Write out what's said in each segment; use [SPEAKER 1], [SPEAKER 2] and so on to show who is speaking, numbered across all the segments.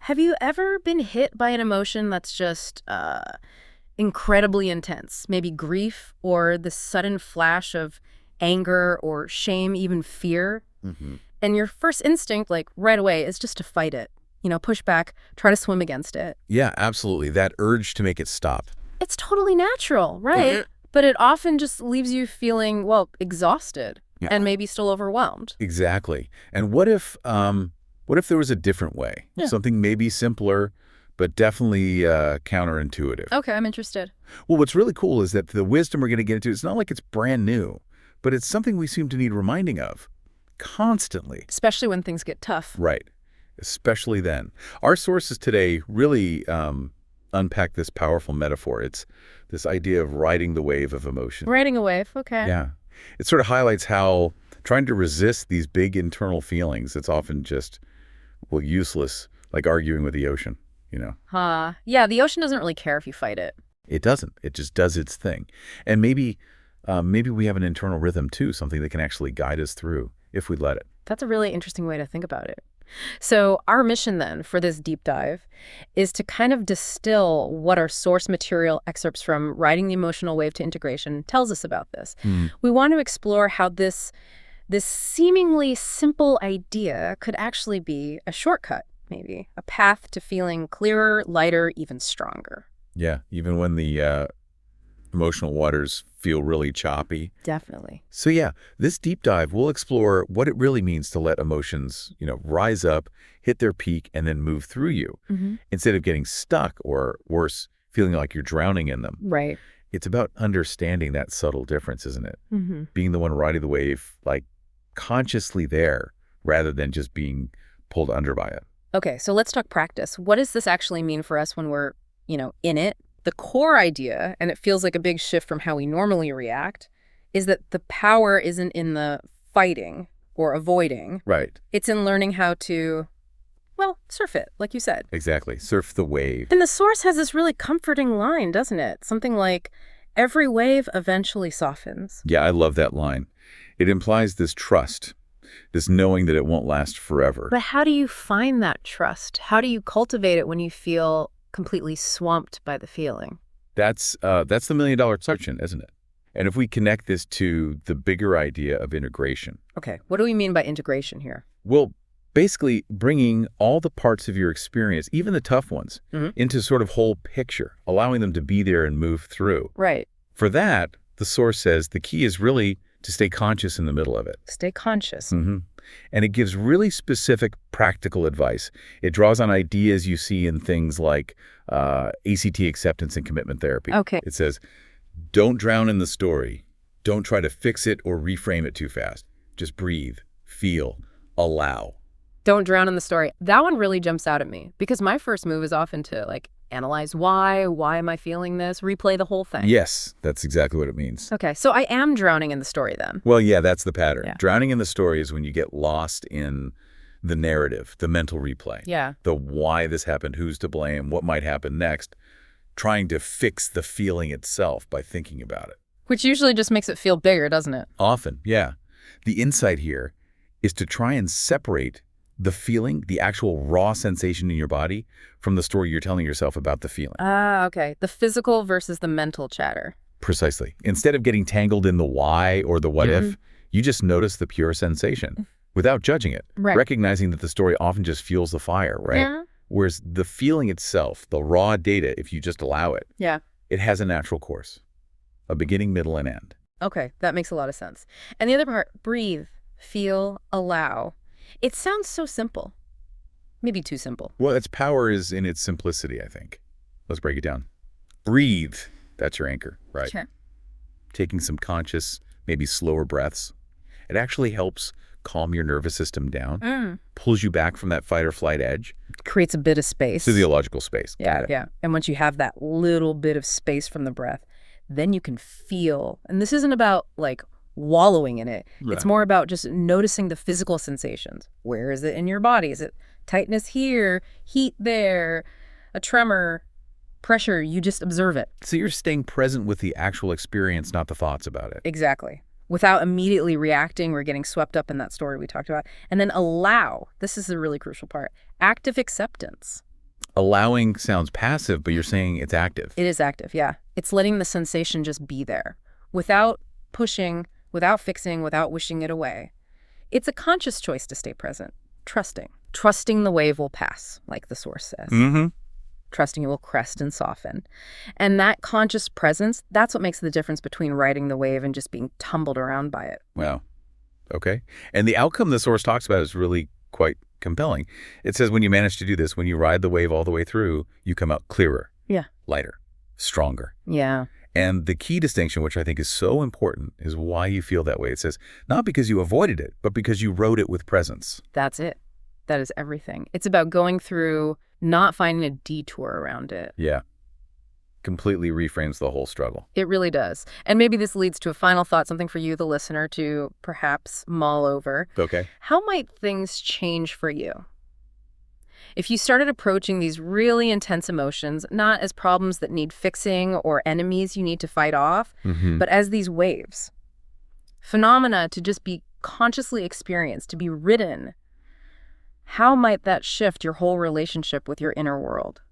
[SPEAKER 1] Have you ever been hit by an emotion that's just incredibly intense? Maybe grief or the sudden flash of anger or shame, even fear?
[SPEAKER 2] Hmm.
[SPEAKER 1] And your first instinct, like right away, is just to fight it. Push back, try to swim against it.
[SPEAKER 2] Yeah, absolutely. That urge to make it stop.
[SPEAKER 1] It's totally natural, right? But it often just leaves you feeling, well, exhausted
[SPEAKER 2] Yeah.
[SPEAKER 1] and maybe still overwhelmed.
[SPEAKER 2] Exactly. And what if there was a different way?
[SPEAKER 1] Yeah.
[SPEAKER 2] Something maybe simpler, but definitely counterintuitive.
[SPEAKER 1] Okay, I'm interested.
[SPEAKER 2] Well, what's really cool is that the wisdom we're going to get into, it's not like it's brand new, but it's something we seem to need reminding of constantly.
[SPEAKER 1] Especially when things get tough.
[SPEAKER 2] Right. Especially then. Our sources today really unpack this powerful metaphor. It's this idea of riding the wave of emotion.
[SPEAKER 1] Riding a wave, okay.
[SPEAKER 2] Yeah. It sort of highlights how trying to resist these big internal feelings, it's often just, well, useless, like arguing with the ocean,
[SPEAKER 1] Yeah, the ocean doesn't really care if you fight it.
[SPEAKER 2] It doesn't. It just does its thing. And maybe we have an internal rhythm, too, something that can actually guide us through if we let it.
[SPEAKER 1] That's a really interesting way to think about it. So our mission then for this deep dive is to kind of distill what our source material excerpts from Riding the Emotional Wave to Integration tells us about this. We want to explore how this seemingly simple idea could actually be a shortcut, maybe, a path to feeling clearer, lighter, even stronger.
[SPEAKER 2] Yeah, even when the emotional waters feel really choppy.
[SPEAKER 1] Definitely.
[SPEAKER 2] So yeah, this deep dive will explore what it really means to let emotions, rise up, hit their peak, and then move through you, instead of getting stuck or worse, feeling like you're drowning in them.
[SPEAKER 1] Right.
[SPEAKER 2] It's about understanding that subtle difference, isn't it? Being the one riding the wave, like consciously there, rather than just being pulled under by it.
[SPEAKER 1] Okay, so let's talk practice. What does this actually mean for us when we're, in it? The core idea, and it feels like a big shift from how we normally react, is that the power isn't in the fighting or avoiding.
[SPEAKER 2] Right.
[SPEAKER 1] It's in learning how to, well, surf it, like you said.
[SPEAKER 2] Exactly. Surf the wave.
[SPEAKER 1] And the source has this really comforting line, doesn't it? Something like, every wave eventually softens.
[SPEAKER 2] Yeah, I love that line. It implies this trust, this knowing that it won't last forever.
[SPEAKER 1] But how do you find that trust? How do you cultivate it when you feel completely swamped by the feeling?
[SPEAKER 2] That's the million-dollar question, isn't it? And if we connect this to the bigger idea of integration.
[SPEAKER 1] Okay, what do we mean by integration here?
[SPEAKER 2] Well, basically bringing all the parts of your experience, even the tough ones, into sort of whole picture, allowing them to be there and move through.
[SPEAKER 1] Right.
[SPEAKER 2] For that, the source says the key is really to stay conscious in the middle of it.
[SPEAKER 1] Stay conscious.
[SPEAKER 2] And it gives really specific practical advice. It draws on ideas you see in things like ACT acceptance and commitment therapy.
[SPEAKER 1] Okay.
[SPEAKER 2] It says, don't drown in the story. Don't try to fix it or reframe it too fast. Just breathe, feel, allow.
[SPEAKER 1] Don't drown in the story. That one really jumps out at me because my first move is often to analyze why am I feeling this, replay the whole thing.
[SPEAKER 2] Yes, that's exactly what it means.
[SPEAKER 1] Okay, so I am drowning in the story then.
[SPEAKER 2] Well, yeah, that's the pattern.
[SPEAKER 1] Yeah.
[SPEAKER 2] Drowning in the story is when you get lost in the narrative, the mental replay.
[SPEAKER 1] Yeah.
[SPEAKER 2] The why this happened, who's to blame, what might happen next, trying to fix the feeling itself by thinking about it.
[SPEAKER 1] Which usually just makes it feel bigger, doesn't it?
[SPEAKER 2] Often, yeah. The insight here is to try and separate the feeling, the actual raw sensation in your body, from the story you're telling yourself about the feeling.
[SPEAKER 1] Ah, okay. The physical versus the mental chatter.
[SPEAKER 2] Precisely. Instead of getting tangled in the why or the what if, you just notice the pure sensation without judging it,
[SPEAKER 1] Right.
[SPEAKER 2] recognizing that the story often just fuels the fire, right?
[SPEAKER 1] Yeah.
[SPEAKER 2] Whereas the feeling itself, the raw data, if you just allow it,
[SPEAKER 1] Yeah.
[SPEAKER 2] it has a natural course, a beginning, middle, and end.
[SPEAKER 1] Okay, that makes a lot of sense. And the other part, breathe, feel, allow. It sounds so simple. Maybe too simple.
[SPEAKER 2] Well, its power is in its simplicity, I think. Let's break it down. Breathe. That's your anchor, right?
[SPEAKER 1] Sure.
[SPEAKER 2] Taking some conscious, maybe slower breaths. It actually helps calm your nervous system down, pulls you back from that fight or flight edge.
[SPEAKER 1] Creates a bit of space.
[SPEAKER 2] Physiological space.
[SPEAKER 1] Yeah,
[SPEAKER 2] Got it.
[SPEAKER 1] yeah. And once you have that little bit of space from the breath, then you can feel. And this isn't about wallowing in it.
[SPEAKER 2] Right.
[SPEAKER 1] It's more about just noticing the physical sensations. Where is it in your body? Is it tightness here, heat there, a tremor, pressure? You just observe it.
[SPEAKER 2] So you're staying present with the actual experience, not the thoughts about it.
[SPEAKER 1] Exactly. Without immediately reacting or getting swept up in that story we talked about. And then allow. This is the really crucial part. Active acceptance.
[SPEAKER 2] allowing sounds passive, but you're saying it's active.
[SPEAKER 1] It is active, yeah. It's letting the sensation just be there without pushing, without fixing, without wishing it away. It's a conscious choice to stay present, trusting. Trusting the wave will pass, like the source says.
[SPEAKER 2] Mm-hmm.
[SPEAKER 1] Trusting it will crest and soften. And that conscious presence, that's what makes the difference between riding the wave and just being tumbled around by it.
[SPEAKER 2] Wow. Okay. And the outcome the source talks about is really quite compelling. It says when you manage to do this, when you ride the wave all the way through, you come out clearer,
[SPEAKER 1] Yeah.
[SPEAKER 2] lighter, stronger.
[SPEAKER 1] Yeah.
[SPEAKER 2] And the key distinction, which I think is so important, is why you feel that way. It says, not because you avoided it, but because you rode it with presence.
[SPEAKER 1] That's it. That is everything. It's about going through, not finding a detour around it.
[SPEAKER 2] Yeah. Completely reframes the whole struggle.
[SPEAKER 1] It really does. And maybe this leads to a final thought, something for you, the listener, to perhaps mull over.
[SPEAKER 2] Okay.
[SPEAKER 1] How might things change for you if you started approaching these really intense emotions, not as problems that need fixing or enemies you need to fight off, but as these waves, phenomena to just be consciously experienced, to be ridden? How might that shift your whole relationship with your inner world?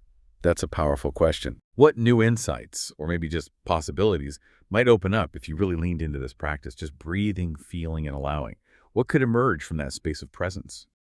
[SPEAKER 2] That's a powerful question. What new insights, or maybe just possibilities, might open up if you really leaned into this practice, just breathing, feeling, and allowing? What could emerge from that space of presence?